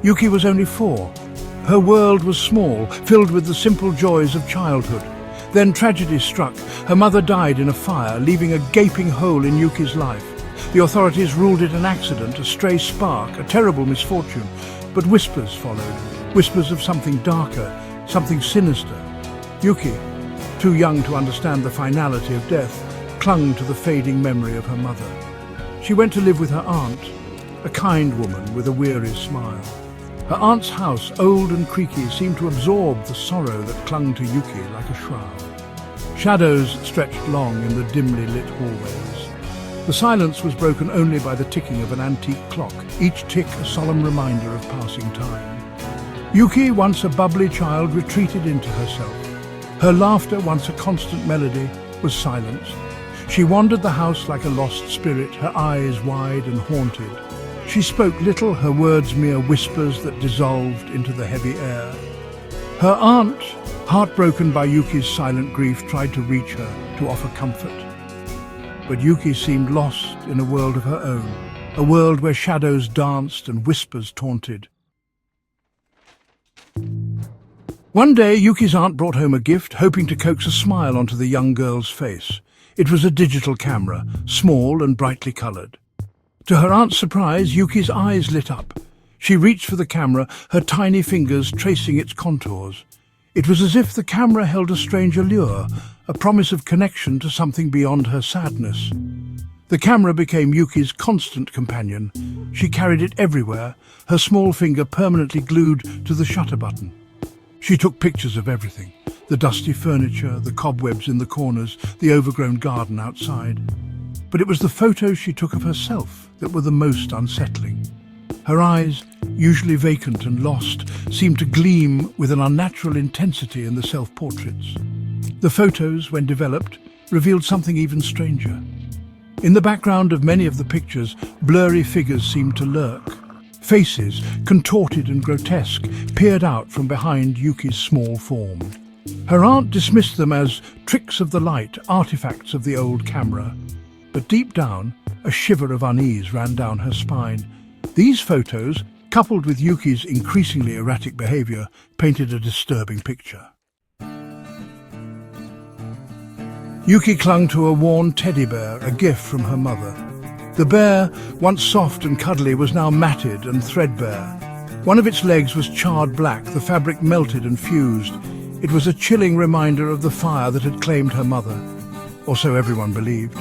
Yuki was only 4. Her world was small, filled with the simple joys of childhood. Then tragedy struck. Her mother died in a fire, leaving a gaping hole in Yuki's life. The authorities ruled it an accident, a stray spark, a terrible misfortune. But whispers followed, whispers of something darker, something sinister. Yuki, too young to understand the finality of death, clung to the fading memory of her mother. She went to live with her aunt, a kind woman with a weary smile. Her aunt's house, old and creaky, seemed to absorb the sorrow that clung to Yuki like a shroud. Shadows stretched long in the dimly lit hallways. The silence was broken only by the ticking of an antique clock, each tick a solemn reminder of passing time. Yuki, once a bubbly child, retreated into herself. Her laughter, once a constant melody, was silenced. She wandered the house like a lost spirit, her eyes wide and haunted. She spoke little, her words mere whispers that dissolved into the heavy air. Her aunt, heartbroken by Yuki's silent grief, tried to reach her, to offer comfort. But Yuki seemed lost in a world of her own, a world where shadows danced and whispers taunted. One day, Yuki's aunt brought home a gift, hoping to coax a smile onto the young girl's face. It was a digital camera, small and brightly colored. To her aunt's surprise, Yuki's eyes lit up. She reached for the camera, her tiny fingers tracing its contours. It was as if the camera held a strange allure, a promise of connection to something beyond her sadness. The camera became Yuki's constant companion. She carried it everywhere, her small finger permanently glued to the shutter button. She took pictures of everything: the dusty furniture, the cobwebs in the corners, the overgrown garden outside. But it was the photos she took of herself that were the most unsettling. Her eyes, usually vacant and lost, seemed to gleam with an unnatural intensity in the self-portraits. The photos, when developed, revealed something even stranger. In the background of many of the pictures, blurry figures seemed to lurk. Faces, contorted and grotesque, peered out from behind Yuki's small form. Her aunt dismissed them as tricks of the light, artifacts of the old camera. But deep down, a shiver of unease ran down her spine. These photos, coupled with Yuki's increasingly erratic behavior, painted a disturbing picture. Yuki clung to a worn teddy bear, a gift from her mother. The bear, once soft and cuddly, was now matted and threadbare. One of its legs was charred black, the fabric melted and fused. It was a chilling reminder of the fire that had claimed her mother, or so everyone believed.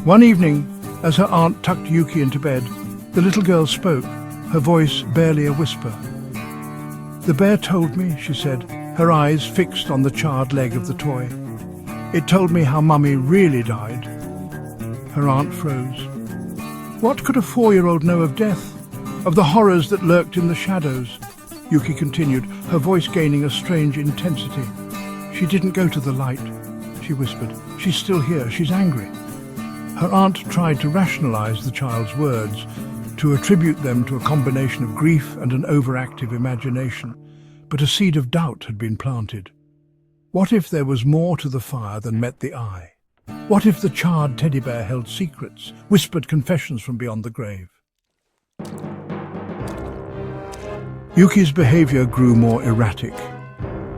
One evening, as her aunt tucked Yuki into bed, the little girl spoke, her voice barely a whisper. "The bear told me," she said, her eyes fixed on the charred leg of the toy. "It told me how Mummy really died." Her aunt froze. What could a 4-year-old know of death, of the horrors that lurked in the shadows? Yuki continued, her voice gaining a strange intensity. "She didn't go to the light," she whispered. "She's still here. She's angry." Her aunt tried to rationalize the child's words, to attribute them to a combination of grief and an overactive imagination, but a seed of doubt had been planted. What if there was more to the fire than met the eye? What if the charred teddy bear held secrets, whispered confessions from beyond the grave? Yuki's behavior grew more erratic.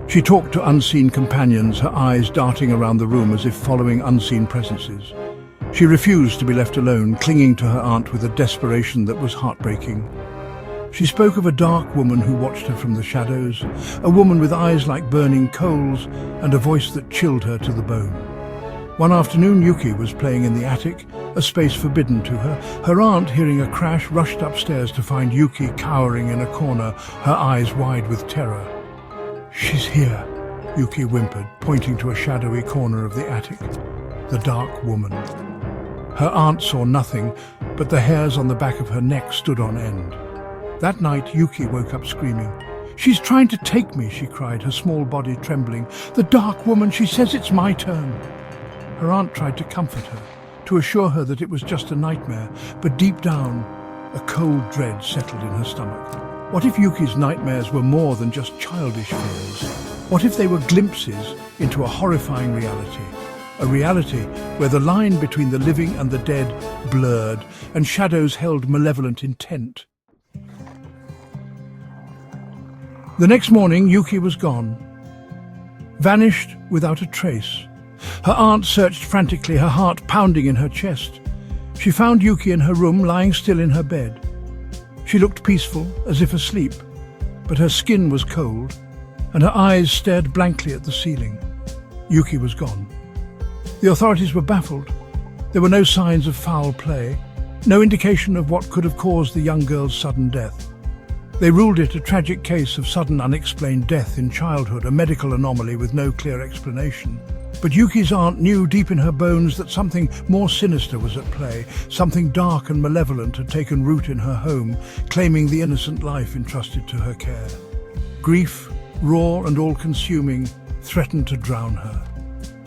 She talked to unseen companions, her eyes darting around the room as if following unseen presences. She refused to be left alone, clinging to her aunt with a desperation that was heartbreaking. She spoke of a dark woman who watched her from the shadows, a woman with eyes like burning coals and a voice that chilled her to the bone. One afternoon, Yuki was playing in the attic, a space forbidden to her. Her aunt, hearing a crash, rushed upstairs to find Yuki cowering in a corner, her eyes wide with terror. "She's here," Yuki whimpered, pointing to a shadowy corner of the attic. The dark woman. Her aunt saw nothing, but the hairs on the back of her neck stood on end. That night, Yuki woke up screaming. "She's trying to take me," she cried, her small body trembling. "The dark woman, she says it's my turn." Her aunt tried to comfort her, to assure her that it was just a nightmare, but deep down, a cold dread settled in her stomach. What if Yuki's nightmares were more than just childish fears? What if they were glimpses into a horrifying reality? A reality where the line between the living and the dead blurred, and shadows held malevolent intent. The next morning, Yuki was gone, vanished without a trace. Her aunt searched frantically, her heart pounding in her chest. She found Yuki in her room, lying still in her bed. She looked peaceful, as if asleep, but her skin was cold, and her eyes stared blankly at the ceiling. Yuki was gone. The authorities were baffled. There were no signs of foul play, no indication of what could have caused the young girl's sudden death. They ruled it a tragic case of sudden unexplained death in childhood, a medical anomaly with no clear explanation. But Yuki's aunt knew deep in her bones that something more sinister was at play. Something dark and malevolent had taken root in her home, claiming the innocent life entrusted to her care. Grief, raw and all-consuming, threatened to drown her.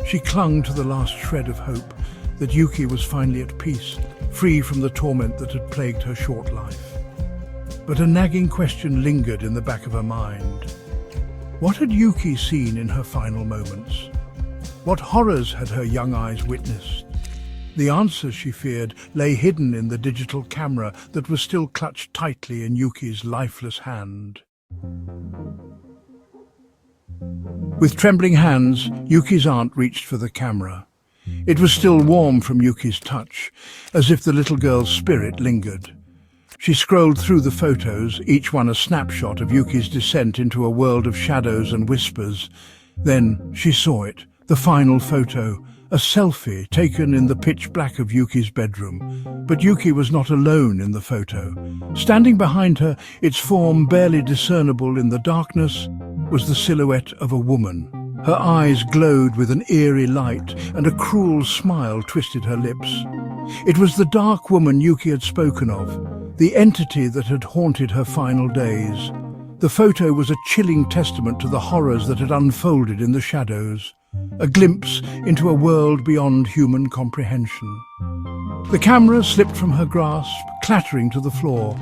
She clung to the last shred of hope that Yuki was finally at peace, free from the torment that had plagued her short life. But a nagging question lingered in the back of her mind. What had Yuki seen in her final moments? What horrors had her young eyes witnessed? The answers, she feared, lay hidden in the digital camera that was still clutched tightly in Yuki's lifeless hand. With trembling hands, Yuki's aunt reached for the camera. It was still warm from Yuki's touch, as if the little girl's spirit lingered. She scrolled through the photos, each one a snapshot of Yuki's descent into a world of shadows and whispers. Then she saw it. The final photo, a selfie taken in the pitch black of Yuki's bedroom. But Yuki was not alone in the photo. Standing behind her, its form barely discernible in the darkness, was the silhouette of a woman. Her eyes glowed with an eerie light, and a cruel smile twisted her lips. It was the dark woman Yuki had spoken of, the entity that had haunted her final days. The photo was a chilling testament to the horrors that had unfolded in the shadows. A glimpse into a world beyond human comprehension. The camera slipped from her grasp, clattering to the floor.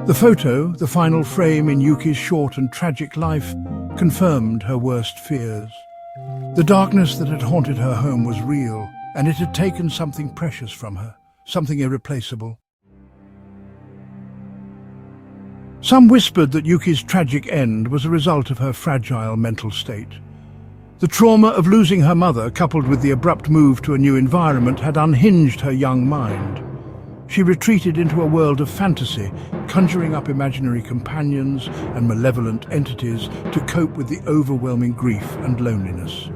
The photo, the final frame in Yuki's short and tragic life, confirmed her worst fears. The darkness that had haunted her home was real, and it had taken something precious from her, something irreplaceable. Some whispered that Yuki's tragic end was a result of her fragile mental state. The trauma of losing her mother, coupled with the abrupt move to a new environment, had unhinged her young mind. She retreated into a world of fantasy, conjuring up imaginary companions and malevolent entities to cope with the overwhelming grief and loneliness.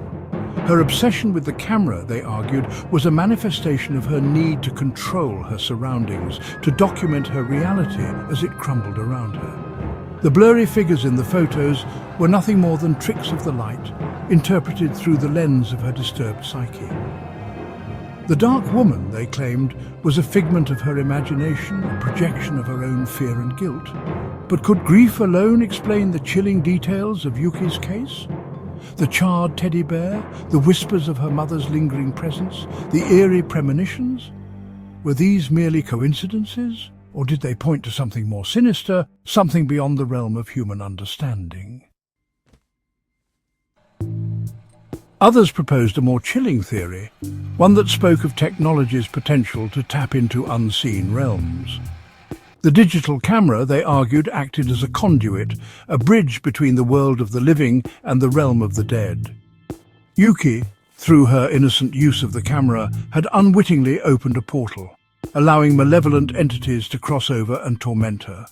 Her obsession with the camera, they argued, was a manifestation of her need to control her surroundings, to document her reality as it crumbled around her. The blurry figures in the photos were nothing more than tricks of the light, interpreted through the lens of her disturbed psyche. The dark woman, they claimed, was a figment of her imagination, a projection of her own fear and guilt. But could grief alone explain the chilling details of Yuki's case? The charred teddy bear, the whispers of her mother's lingering presence, the eerie premonitions? Were these merely coincidences? Or did they point to something more sinister, something beyond the realm of human understanding? Others proposed a more chilling theory, one that spoke of technology's potential to tap into unseen realms. The digital camera, they argued, acted as a conduit, a bridge between the world of the living and the realm of the dead. Yuki, through her innocent use of the camera, had unwittingly opened a portal, allowing malevolent entities to cross over and torment her.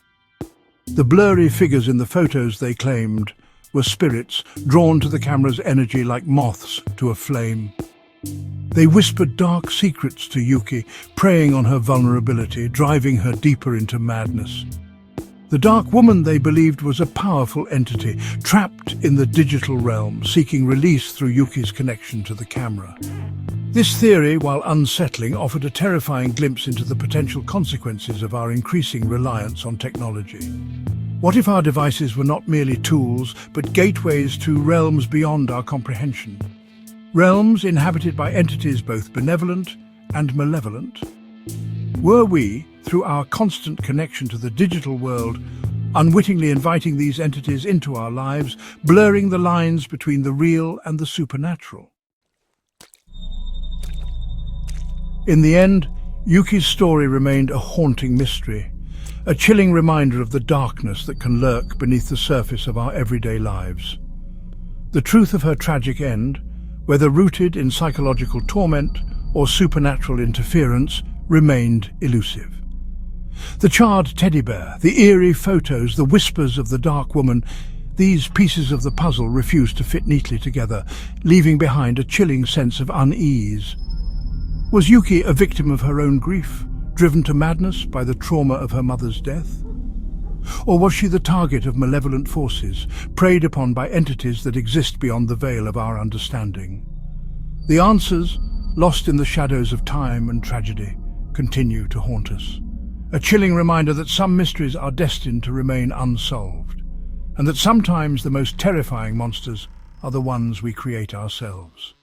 The blurry figures in the photos, they claimed, were spirits drawn to the camera's energy like moths to a flame. They whispered dark secrets to Yuki, preying on her vulnerability, driving her deeper into madness. The dark woman, they believed, was a powerful entity, trapped in the digital realm, seeking release through Yuki's connection to the camera. This theory, while unsettling, offered a terrifying glimpse into the potential consequences of our increasing reliance on technology. What if our devices were not merely tools, but gateways to realms beyond our comprehension? Realms inhabited by entities both benevolent and malevolent? Were we, through our constant connection to the digital world, unwittingly inviting these entities into our lives, blurring the lines between the real and the supernatural? In the end, Yuki's story remained a haunting mystery, a chilling reminder of the darkness that can lurk beneath the surface of our everyday lives. The truth of her tragic end, whether rooted in psychological torment or supernatural interference, remained elusive. The charred teddy bear, the eerie photos, the whispers of the dark woman, these pieces of the puzzle refused to fit neatly together, leaving behind a chilling sense of unease. Was Yuki a victim of her own grief, driven to madness by the trauma of her mother's death? Or was she the target of malevolent forces, preyed upon by entities that exist beyond the veil of our understanding? The answers, lost in the shadows of time and tragedy, continue to haunt us. A chilling reminder that some mysteries are destined to remain unsolved, and that sometimes the most terrifying monsters are the ones we create ourselves.